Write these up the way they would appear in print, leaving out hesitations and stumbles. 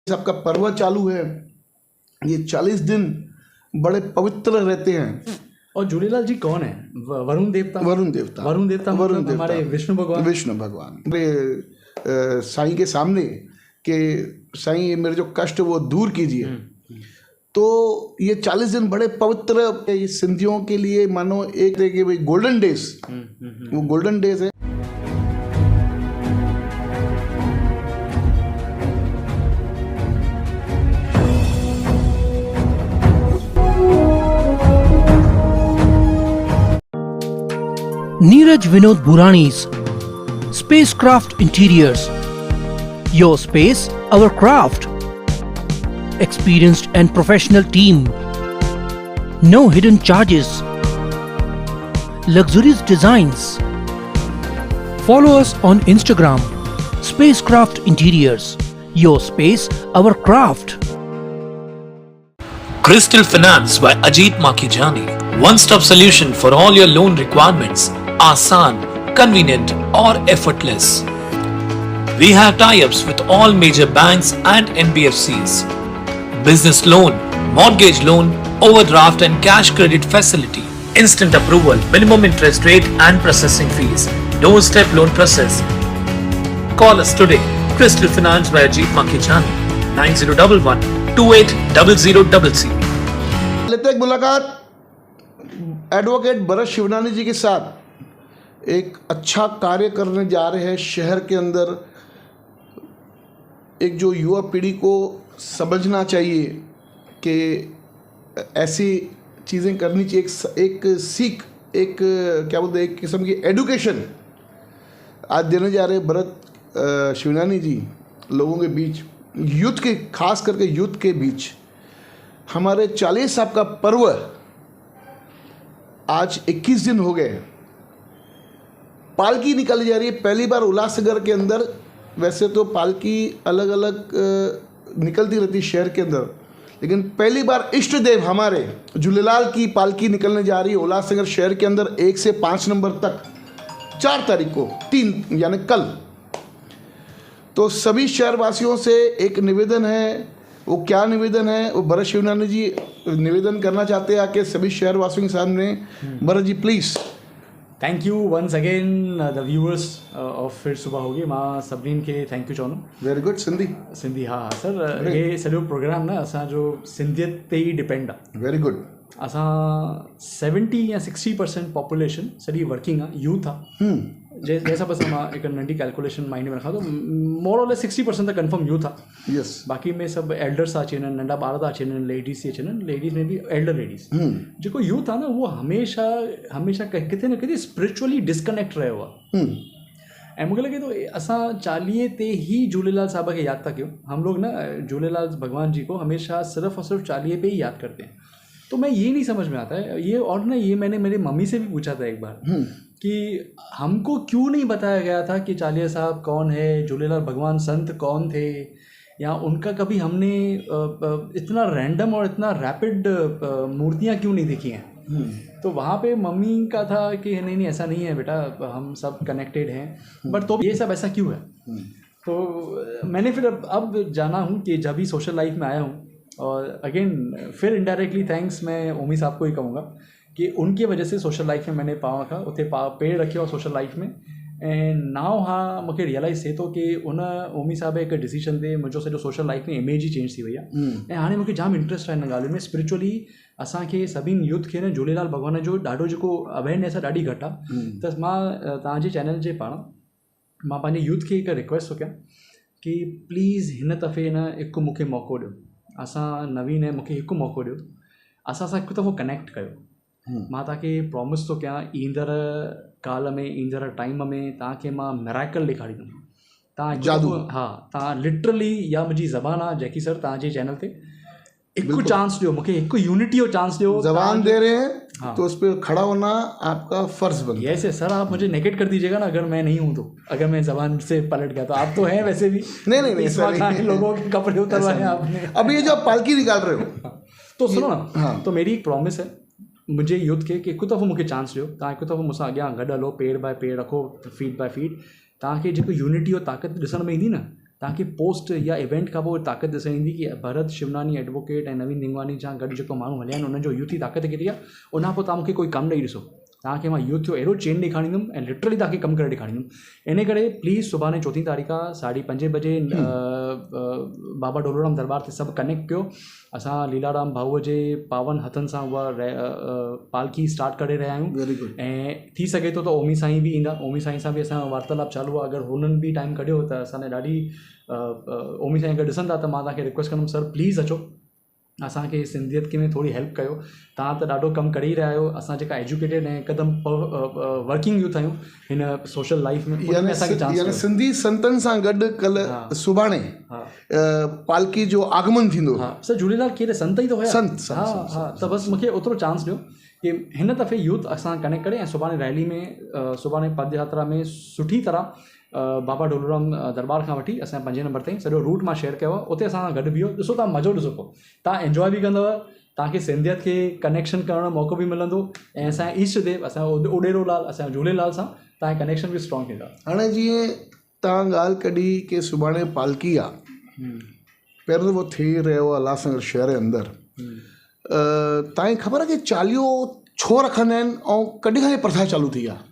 सबका पर्व चालू है। ये 40 दिन बड़े पवित्र रहते हैं। और झूलेलाल जी कौन है? वरुण देवता। वरुण देवता मतलब हमारे विष्णु भगवान मेरे साईं के सामने कि साईं मेरे जो कष्ट वो दूर कीजिए। तो ये 40 दिन बड़े पवित्र ये सिंधियों के लिए मानो एक तरह के भाई गोल्डन डेज, वो गोल्डन डेज है। Neeraj Vinod Burani's Spacecraft Interiors. Your space, our craft. Experienced and professional team. No hidden charges. Luxurious designs. Follow us on Instagram. Spacecraft Interiors. Your space, our craft. Crystal Finance by Ajit Makijani. One-stop solution for all your loan requirements. Asan, convenient or effortless. We have tie-ups with all major banks and NBFCs. Business loan, mortgage loan, overdraft and cash credit facility. Instant approval, minimum interest rate and processing fees. Doorstep loan process. Call us today. Crystal Finance by Ajit Makijani. 9011 280000. लेते एक मुलाकात advocate Bharat Shivnani जी के साथ। एक अच्छा कार्य करने जा रहे हैं शहर के अंदर। एक जो युवा पीढ़ी को समझना चाहिए कि ऐसी चीज़ें करनी चाहिए। एक सीख, एक क्या बोलते हैं, एक किस्म की एडुकेशन आज देने जा रहे हैं भरत शिवनानी जी लोगों के बीच, यूथ के, खास करके यूथ के बीच। हमारे 40 साहब का पर्व आज 21 दिन हो गए। पालकी निकाली जा रही है पहली बार उल्लासनगर के अंदर। वैसे तो पालकी अलग अलग निकलती रहती शहर के अंदर, लेकिन पहली बार इष्ट देव हमारे झूलेलाल की पालकी निकलने जा रही है उल्लासनगर शहर के अंदर 1 से 5 नंबर तक, 4 तारीख को, 3 यानी कल। तो सभी शहरवासियों से एक निवेदन है। वो क्या निवेदन है वो भरत शिवनानी जी निवेदन करना चाहते हैं आके सभी शहरवासियों के सामने। Bharat ji please. Thank you once again the viewers of फिर सुबह होगी मां सभिनीनि खे थैंक यू चवंदुमि। Very good. सिंधी हा सर, ये सॼो प्रोग्राम न असांजो सिंधियत ते ई डिपेंड आहे। Very good. असां 70 या 60% पॉपुलेशन सॼी वर्किंग आहे, यूथ आहे। जंहिं हिसाब सां मां हिकु नंढी कैलकुलेशन माइंड में रखां थो, मोर और लेस 60% त कंफर्म यूथ आहे। यस। बाक़ी में सभु एल्डर्स था अची वञनि, नंढा ॿार था अची वञनि, लेडीज़ थी अची वञनि। लेडीज़ में बि एल्डर लेडीज़। जेको यूथ आहे न उहो हमेशह किथे न किथे स्पिरिचुअली डिस्कनेक्ट रहियो आहे। ऐं मूंखे लॻे थो असां 40 ते ही झूलेलाल साहब खे यादि था कयूं। हम लोग न झूलेलाल भगवान जी को हमेशा सिर्फ और सिर्फ 40 पे ही याद करते हैं। तो मैं ये नहीं समझ में आता है ये, और ना ये मैंने मेरी मम्मी से भी पूछा था एक बार कि हमको क्यों नहीं बताया गया था कि चालिया साहब कौन है, झूलेलाल भगवान संत कौन थे, या उनका कभी हमने इतना रैंडम और इतना रैपिड मूर्तियाँ क्यों नहीं देखी हैं। तो वहाँ पे मम्मी का था कि नहीं ऐसा नहीं है बेटा, हम सब कनेक्टेड हैं, बट तो ये सब ऐसा क्यों है। तो मैंने फिर अब जाना हूँ कि जब भी सोशल लाइफ में आया हूँ, और अगेन फिर इनडायरेक्टली थैंक्स मैं ओमी साहब को ही कहूँगा कि उनकी वजह से सोशल लाइफ में मैंने पाँव रखा, उते पेड़ रखे और सोशल लाइफ में। ऐं नाउ हाँ मूंखे रियलाइज़ थिए थो कि उन ओमी साहब हिकु डिसीजन ते मुंहिंजो सॼो सोशल लाइफ में इमेज ई चेंज थी वई आहे। ऐं हाणे मूंखे जाम इंट्रस्ट आहे हिन ॻाल्हि में। स्पिरिचुअली असांखे सभिनी यूथ खे न झूलेलाल भॻवान जो ॾाढो जेको अवेयरनेस आहे ॾाढी घटि आहे। त मां तव्हांजे चैनल जे पाण मां पंहिंजे यूथ खे हिकु रिक्वेस्ट थो कयां कि प्लीज़ हिन दफ़े न हिकु मूंखे मौक़ो ॾियो। असां नवीन ऐं मूंखे हिकु मौक़ो ॾियो, असां सां हिकु दफ़ो कनेक्ट कयो। मां तव्हांखे प्रॉमिस थो कयां ईंदड़ काल में, ईंदड़ टाइम में तव्हांखे मां मिराकल ॾेखारींदुमि। तव्हां जादू, हा तव्हां लिटरली, या मुंहिंजी ज़बान आहे जैकी सर तव्हांजे चैनल ते हिकु चांस ॾियो, मूंखे हिकु यूनिटी जो चांस ॾियो। जबान दे रहे हैं हाँ। तो उस पर खड़ा होना आपका फर्ज बनता है। यस सर, आप मुझे नेगेट कर दीजिएगा ना अगर मैं नहीं हूँ तो, अगर मैं जबान से पलट गया तो। आप तो हैं वैसे भी। नहीं लोगों के कपड़े उतरवाए हैं आपने। अब ये जो आप पालकी निकाल रहे हो तो सुनो ना, हाँ। तो मेरी एक प्रॉमिस है मुंहिंजे यूथ खे कि हिकु दफ़ो मूंखे चांस ॾियो। तव्हां हिकु दफ़ो मूंसां अॻियां गॾु हलो, पेड़ बाय पेड़ रखो, फीट बाय फीट। तव्हांखे जेको यूनिटी और ताक़त ॾिसण में ईंदी न, तव्हांखे पोस्ट या इवेंट खां पोइ ताक़त ॾिसण ईंदी कि भरत शिवनानी एडवोकेट ऐं नवीन निंगवानी सां गॾु जेको माण्हू हलिया आहिनि उन्हनि जो यूथ जी ताक़त केतिरी आहे। उनखां पोइ तव्हां मूंखे कोई कमु ॾेई ॾिसो, तव्हांखे मां यूथ जो अहिड़ो चेन ॾेखारींदुमि ऐं लिटरली तव्हांखे कमु करे ॾेखारींदुमि। इन करे प्लीज़ सुभाणे 4 तारीख़ आहे 5:30 बजे बाबा डोलोराम दरबार ते सभु कनेक्ट कयो। असां लीलाराम भाऊअ जे पावन हथनि सां उहा पालकी स्टार्ट करे रहिया आहियूं। Very good. ऐं थी सघे थो त ओमी साईं बि ईंदा, ओमी साईं सां बि असांजो वार्तालाप चालू आहे। अगरि हुननि बि टाइम कढियो त असांखे ॾाढी ओमी साईं अगरि ॾिसंदा त मां तव्हांखे रिक्वेस्ट कंदुमि सर प्लीज़ अचो, असांखे सिंधियत खे में थोरी हेल्प कयो। तव्हां त ॾाढो कमु करे ई रहिया आहियो। असां जेका एजुकेटेड ऐं हिकदमि वर्किंग यूथ आहियूं हिन सोशल लाइफ में, यानी सिंधी संतनि सां गॾु कल्ह सुभाणे पालकी जो आगमन थींदो। हा सर, झूलेलाल कहिड़े संत ई त हुया। संत हा हा, त बसि मूंखे ओतिरो चांस ॾियो कि हिन दफ़े यूथ असां कनेक्ट करे ऐं सुभाणे रैली में सुभाणे पद यात्रा में सुठी तरह बाबा डोलोराम दरबार खां वठी असां 5 नंबर ताईं सॼो रूट मां शेयर कयो आहे। उते असां सां गॾु बीहो, ॾिसो तव्हां मज़ो ॾिसो पोइ तव्हां एंजॉय बि कंदव, तव्हांखे सिंधियत खे कनेक्शन करण जो मौक़ो बि मिलंदो ऐं असांजे ईष्ट देव असांजो उॾेरोलाल असांजो झूलेलाल सां तव्हांखे कनेक्शन बि स्ट्रॉन्ग थींदा। हाणे जीअं तव्हां ॻाल्हि कढी की सुभाणे पालकी आहे, पहिरियों उहो थी रहियो आहे उल्हासनगर शहर जे अंदरि। तव्हांखे ख़बर आहे कि चालीहो छो रखंदा आहिनि ऐं कॾहिं खां इहा प्रथा चालू थी आहे?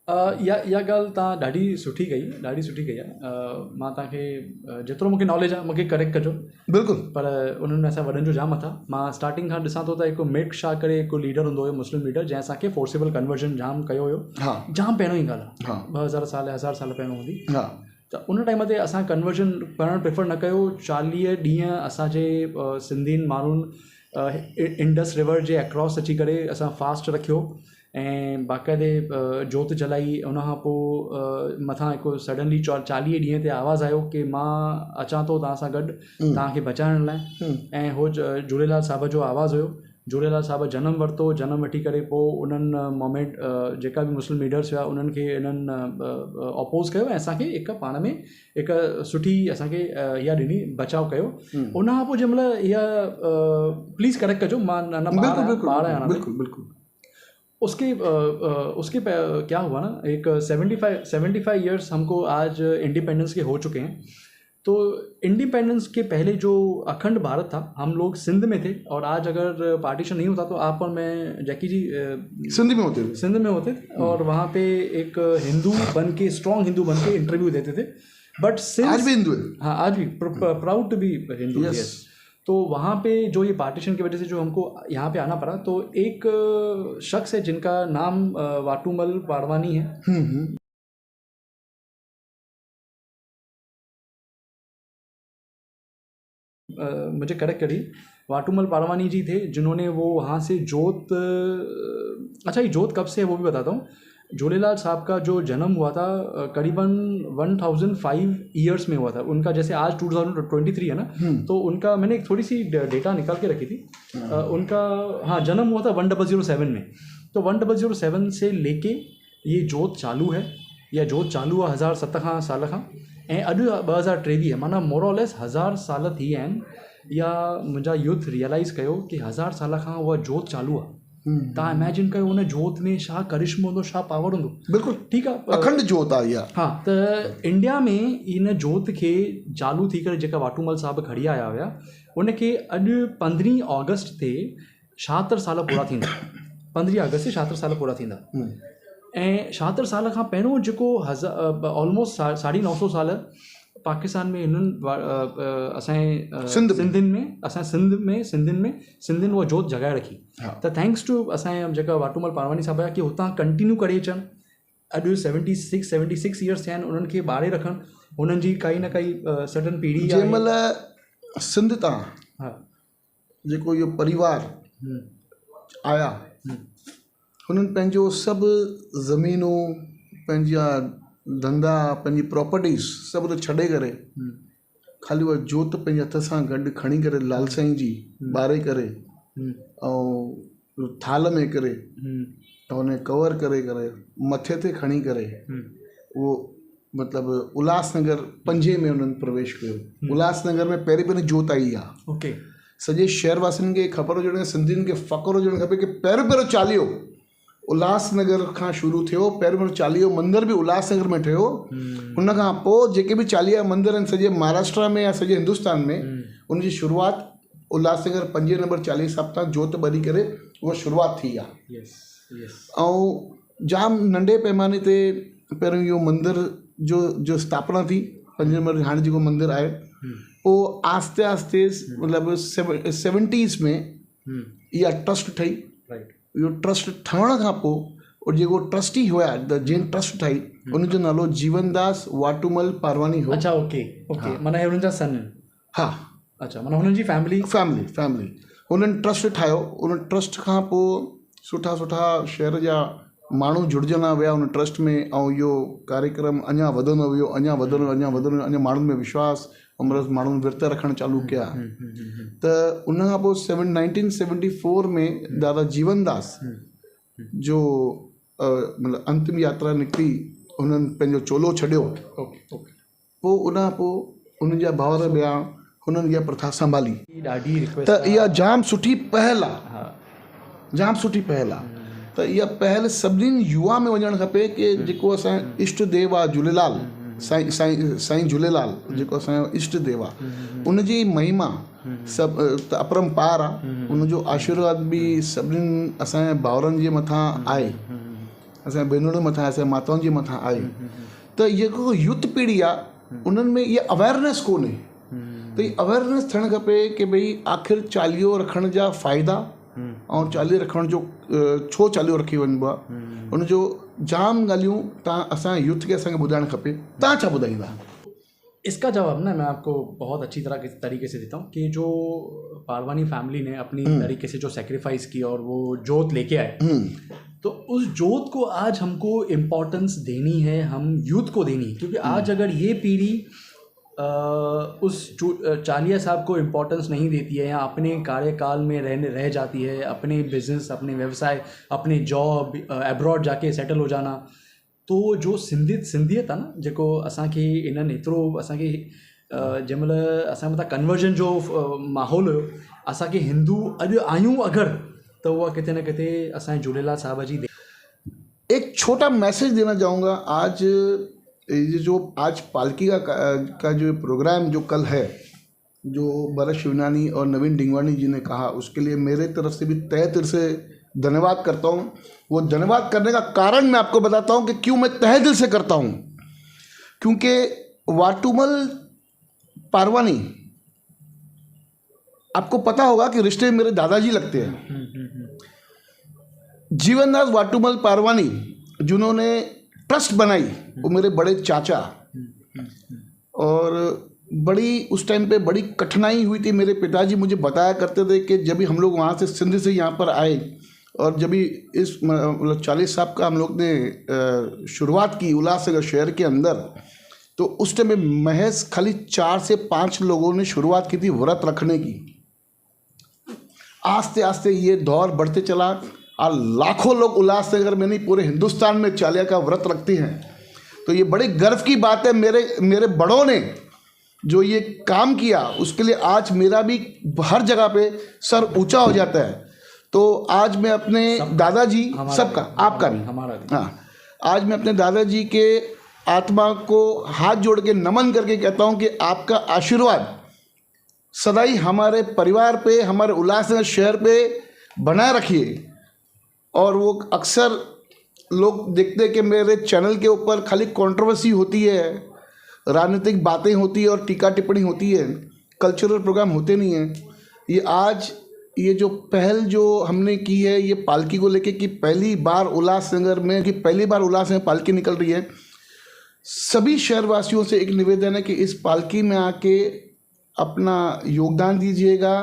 इहा ॻाल्हि तव्हां ॾाढी सुठी कई आहे। मां तव्हांखे जेतिरो मूंखे नॉलेज आहे मूंखे करेक्ट कजो। बिल्कुलु। पर उन्हनि में असां वॾनि जो जाम मथां। मां स्टार्टिंग खां ॾिसां थो त हिकु मिर्ख शाह करे हिकु लीडर हूंदो हुयो, मुस्लिम लीडर, जंहिं असांखे फोर्सेबल कन्वर्जन जाम कयो हुयो। हा, जाम पहिरियों ई ॻाल्हि आहे। हा, 2000 साल 1000 साल पहिरियों हूंदी। हा, त उन टाइम ते असां कन्वर्जन करणु प्रिफर न कयो। 40 ॾींहं असांजे सिंधियुनि माण्हुनि इंडस रिवर जे अक्रॉस अची करे असां फास्ट रखियो ऐं बाक़ाइदे जोत जलाई। उनखां पोइ मथां हिकु सडनली 40 ॾींहं ते आवाज़ु आयो कि मां अचां थो तव्हां सां गॾु तव्हांखे बचाइण लाइ। ऐं हो झूलेलाल साहिब जो आवाज़ु हुयो। झूलेलाल साहिब जनम वरितो, जनम वठी करे पोइ उन्हनि मोमेंट जेका बि मुस्लिम लीडर्स हुआ उन्हनि खे इन्हनि अपोज़ कयो ऐं असांखे हिकु पाण में हिकु सुठी असांखे इहा ॾिनी, बचाव कयो। उनखां पोइ जंहिंमहिल इहा प्लीज़ करेक्ट कजो, मां ॿार आहियां। बिल्कुलु बिल्कुलु। उसके क्या हुआ ना, एक 75 ईयर्स हमको आज इंडिपेंडेंस के हो चुके हैं। तो इंडिपेंडेंस के पहले जो अखंड भारत था, हम लोग सिंध में थे। और आज अगर पार्टीशन नहीं होता तो आप और मैं, जैकी जी, सिंध में होते थे और वहाँ पे एक हिंदू बन के, स्ट्रॉन्ग हिंदू बन के इंटरव्यू देते थे। बट आज भी हिंदू है। हाँ, आज भी proud to be Hindu. Yes. तो वहाँ पे जो ये पार्टीशन की वजह से जो हमको यहाँ पे आना पड़ा, तो एक शख्स है जिनका नाम वाटूमल पाड़वानी है। मुझे करेक्ट करिए, वाटूमल पाड़वानी जी थे जिन्होंने वो वहाँ से जोत, अच्छा ये जोत कब से है वो भी बताता हूँ। झूलेलाल साहब का जो जन्म हुआ था करीबन 1005 ईयर्स में हुआ था उनका। जैसे आज 2023 है ना, तो उनका मैंने एक थोड़ी सी डेटा निकाल के रखी थी। उनका हाँ जन्म हुआ था 1007 में। तो 1007 से लेके ये जोत चालू है, या जोत चालू हुआ 1007 साल खां ऐं अॼु 2023 माना मोरलेस 1000 साल थी विया आहिनि। या मुंहिंजा यूथ रियलाइज़ कयो कि 1000 साल खां उहा जोत चालू आहे। तव्हां इमेजिन कयो उन जोत में छा करिश्मो हूंदो, छा पावर हूंदो। बिल्कुलु ठीकु आहे, अखंड जोत आहे इहा। हा, त इंडिया में इन जोत खे चालू थी करे जेका वाटूमल साहिब खणी आया हुया उनखे अॼु 15 अगस्त ते 76 साल पूरा थींदा। 15 अगस्त ते 76 साल पूरा थींदा। ऐं 76 साल खां पहिरियों जेको ऑलमोस्ट 950 साल पाकिस्तान में हिननि असांजे सिंधियुनि उहा जोत जॻाए रखी। त थैंक्स टू असांजे जेका वाटूमल पाड़वानी साहिब आहे कि हुतां कंटिन्यू करे अचनि। अॼु 76 ईयर्स थिया आहिनि, उन्हनि खे ॿारे रखनि। हुननि जी काई न काई सडन पीढ़ी जंहिंमहिल सिंध तां जेको इहो परिवार आया, हुननि पंहिंजो सभु ज़मीनूं, पंहिंजा धंधा, पंहिंजी प्रॉपर्टीज़ सभु त छॾे करे ख़ाली उहा जोत पंहिंजे हथ सां गॾु खणी करे लाल साईं जी ॿारे करे ऐं थाल में करे उन कवर करे मथे ते खणी करे उहो मतिलबु उल्हासनगर 5 में उन्हनि प्रवेश कयो। उल्हासनगर में पहिरीं जोत आई आहे। ओके। सॼे शहर वासियुनि खे ख़बर हुजणु, सिंधियुनि खे फ़ख़्रु हुजणु खपे कि पहिरियों चालीहो उल्हासनगर खां शुरू थियो। पहिरियों चालीहो मंदिर बि उल्हासनगर में ठहियो। उन खां पोइ जेके बि चालीहा मंदिर आहिनि सॼे महाराष्ट्र में या सॼे हिंदुस्तान में, उनजी शुरूआति उल्हासनगर 5 नंबर चालीहे साहिब तां जोत ॿरी करे उहा शुरूआति थी आहे। ऐं जाम नंढे पैमाने ते पहिरियों इहो मंदिर जो स्थापना थी 5 नंबर हाणे जेको मंदिर आहे, पोइ आस्ते आस्ते मतिलबु 70s में इहा ट्रस्ट ठही। इहो ट्रस्ट ठहण खां पोइ और जेको ट्रस्टी हुआ द जैन ट्रस्ट ठाही, उनजो नालो जीवनदास वाटुमल पारवानी हो। अच्छा, ओके ओके, माना हुननि जा सन। हा, अच्छा, माना हुननि जी फैमिली हुननि ट्रस्ट ठाहियो। उन ट्रस्ट खां पोइ सुठा सुठा शहर जा माण्हू जुड़जंदा विया उन ट्रस्ट में, ऐं इहो कार्यक्रम अञा वधंदो वियो, अञा माण्हुनि में विश्वास, माण्हुनि विर्त रखणु चालू कया। त उन खां पोइ 1974 में दादा जीवनदास जो मतिलबु अंतिम यात्रा निकिती, हुननि पंहिंजो चोलो छॾियो। पोइ उन खां पोइ उन्हनि जा भाउर ॿिया हुननि इहा प्रथा संभाली। ॾाढी रिक्वेस्ट त इहा जाम सुठी पहल आहे, जाम सुठी पहल आहे। त इहा पहल सभिनीनि युवा में वञणु खपे कि जेको असांजो इष्ट देव आहे झूलेलाल, साईं झूलेलाल जेको असांजो इष्ट देव आहे, उनजी महिमा सभु त अपरंपार आहे। उनजो आशीर्वाद बि सभिनीनि असांजे भाउरनि जे मथां आहे, असांजे भेनरुनि मथां, असांजे माताउनि जे मथां आहे। त जेको यूथ पीढ़ी आहे उन्हनि में इहा अवेयरनेस कोन्हे। त इहा अवेयरनेस थियणु खपे कि भई आख़िर चालीहो रखण जा फ़ाइदा ऐं चालीहो रखण जो छो चालीहो रखी वञिबो आहे, उनजो जाम ॻाल्हियूं तव्हां असांजे यूथ खे असांखे ॿुधाइणु खपे। तव्हां छा ॿुधाईंदा? इसका जवाब ना मैं आपको बहुत अच्छी तरीके से देता हूँ कि जो पारवानी फैमिली ने अपनी तरीके से जो सेक्रीफाइस की और वो जोत लेके आए, तो उस जोत को आज हमको इम्पोर्टेंस देनी है, हम यूथ को देनी है। क्योंकि आज अगर ये पीढ़ी उस चालिया साहब को इम्पोर्टेंस नहीं देती है या अपने कार्यकाल में रह जाती है, अपने बिजनेस, अपने व्यवसाय, अपने जॉब, एब्रॉड जाके सेटल हो जाना, तो जो सिंधियत आहे न जेको असांखे इन्हनि एतिरो असांखे जंहिंमहिल असां मथां कन्वर्जन जो माहौल हुयो, असांखे हिंदू अॼु आहियूं अगरि, त उहा किथे न किथे असांजे झूलेलाल साहिब जी। एक छोटा मैसेज देना चाहूँगा। आज ये जो आज पालकी का जो प्रोग्राम जो कल है, जो भरत शिवनानी और नवीन डिंगवानी जी ने कहा, उसके लिए मेरे तरफ से भी तहे दिल से धन्यवाद करता हूँ। वो धन्यवाद करने का कारण मैं आपको बताता हूँ कि क्यों मैं तहे दिल से करता हूँ। क्योंकि वाटुमल पारवानी, आपको पता होगा कि रिश्ते में मेरे दादाजी लगते हैं। जीवनदास वाटुमल पारवानी जिन्होंने ट्रस्ट बनाई, वो मेरे बड़े चाचा, और बड़ी उस टाइम पे बड़ी कठिनाई हुई थी। मेरे पिताजी मुझे बताया करते थे कि जब भी हम लोग वहाँ से सिंध से यहाँ पर आए और जब भी इस मतलब 40 साहब का हम लोग ने शुरुआत की उल्लासनगर शहर के अंदर, तो उस टाइम में महज खाली 4 से 5 लोगों ने शुरुआत की थी व्रत रखने की। आस्ते आस्ते ये दौर बढ़ते चला और लाखों लोग उल्लासनगर में नहीं पूरे हिंदुस्तान में चालिया का व्रत रखते हैं। तो ये बड़े गर्व की बात है। मेरे बड़ों ने जो ये काम किया, उसके लिए आज मेरा भी हर जगह पे सर ऊंचा हो जाता है। तो आज मैं अपने दादाजी, सबका, आपका भी, हमारा भी, हाँ, आज मैं अपने दादाजी के आत्मा को हाथ जोड़ के नमन करके कहता हूँ कि आपका आशीर्वाद सदा ही हमारे परिवार पे, हमारे उल्लासनगर शहर पे बनाए रखिए। और वो अक्सर लोग देखते हैं कि मेरे चैनल के ऊपर खाली कंट्रोवर्सी होती है, राजनीतिक बातें होती है और टीका टिप्पणी होती है, कल्चरल प्रोग्राम होते नहीं हैं। ये आज ये जो पहल जो हमने की है ये पालकी को लेके कि पहली बार उल्लासनगर में पालकी निकल रही है। सभी शहरवासियों से एक निवेदन है कि इस पालकी में आके अपना योगदान दीजिएगा।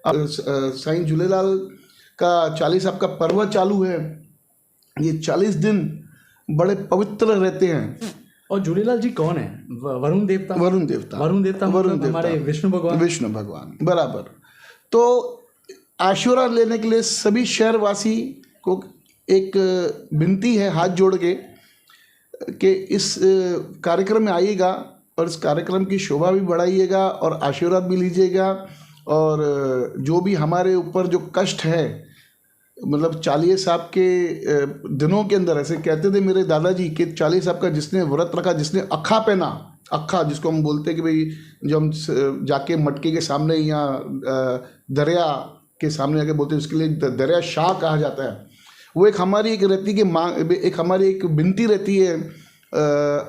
साईं झूलेलाल का 40 साहब का पर्व चालू है। ये 40 दिन बड़े पवित्र रहते हैं। और झूलेलाल जी कौन है? वरुण देवता हमारे विष्णु भगवान बराबर। तो आशीर्वाद लेने के लिए सभी शहरवासी को एक विनती है हाथ जोड़ के कि इस कार्यक्रम में आइएगा और इस कार्यक्रम की शोभा भी बढ़ाइएगा और आशीर्वाद भी लीजिएगा। और जो भी हमारे ऊपर जो कष्ट है मतलब चालीहे साहब के दिनों के अंदर ऐसे कहते थे मेरे दादाजी कि चालीहे साहब का जिसने व्रत रखा, जिसने अखा पहना, अखा जिसको हम बोलते हैं कि भाई जो हम जाके मटके के सामने या दरिया के सामने जाके बोलते हैं, उसके लिए दरिया शाह कहा जाता है। वो एक हमारी एक रहती कि मांग, एक हमारी एक विनती रहती है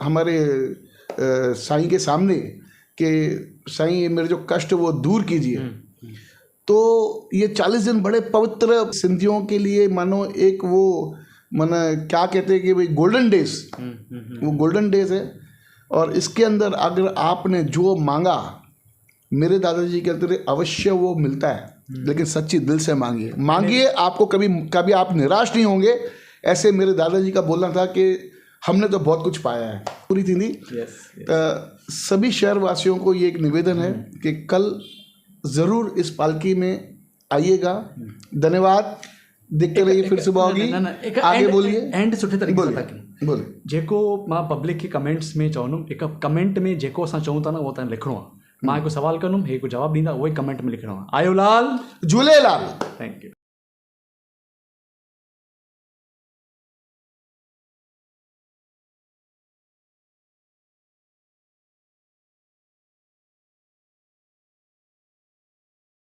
हमारे साईं के सामने कि साईं मेरे जो कष्ट वो दूर कीजिए। तो ये 40 दिन बड़े पवित्र सिंधियों के लिए मानो एक वो माना क्या कहते हैं कि भाई गोल्डन डेज, वो गोल्डन डेज है। और इसके अंदर अगर आपने जो मांगा, मेरे दादाजी कहते थे अवश्य वो मिलता है, लेकिन सच्ची दिल से मांगिए, मांगिए, आपको कभी आप निराश नहीं होंगे। ऐसे मेरे दादाजी का बोलना था कि हमने तो बहुत कुछ पाया है। पूरी थी सभी शहरवासियों को ये एक निवेदन है कि कल ज़रूर इस पालकी में आइएगा। धन्यवाद, देखते रहिए, फिर सुबह होगी। आगे बोलिए। एंड सुठे तरीक़े सां बोलिए। जेको मां पब्लिक के कमेंट्स में चवंदुमि, हिकु कमेंट में जेको असां चऊं था न उहो तव्हां लिखिणो आहे। मां हिकु सवाल कंदुमि, हिकु जवाबु ॾींदा, उहो ई कमेंट में लिखिणो आहे। आयो लाल झूलेलाल। Thank you.